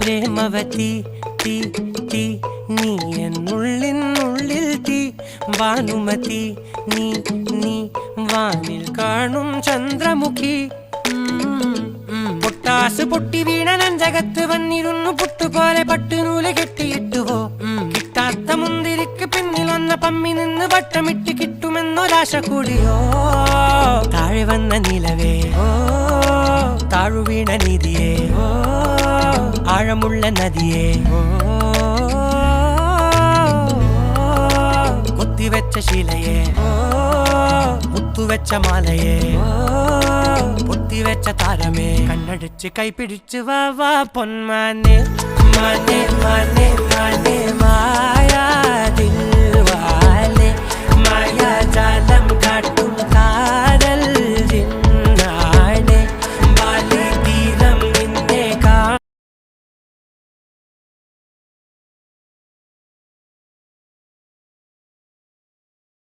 പ്രേമവതി തീ തീ നീ എന്നുള്ളിൽ തീ ഭാനുമതി നീ നീ വാനിൽ കാണും ചന്ദ്രമുഖി പൊട്ടാസ് പൊട്ടി വീണ നെഞ്ചകത്ത് വന്നിരുന്നു പുട്ടുപോലെ പട്ടുനൂല് കെട്ടിയിട്ടുവോ കിട്ടാത്ത മുന്തിരിക്ക് പിന്നിൽ വന്ന പമ്മി നിന്ന് വട്ടമിട്ട് കിട്ടുമെന്നൊരാശ കൂടിയോ താഴെ വന്ന നിലവേ താഴു വീണ നിധിയേ ആഴമുള്ള നദിയേ കൊത്തിവെച്ച ശിലയേ മുത്തുവെച്ച മാലയേ പൊത്തിവെച്ച താരമേ കണ്ണടിച്ച് കൈപിടിച്ച് വാ വാ പൊന്മാനെ മാനെ മാനെ മാനെ മായാ ദിൽവാലെ മായാജാലം കാട്ടി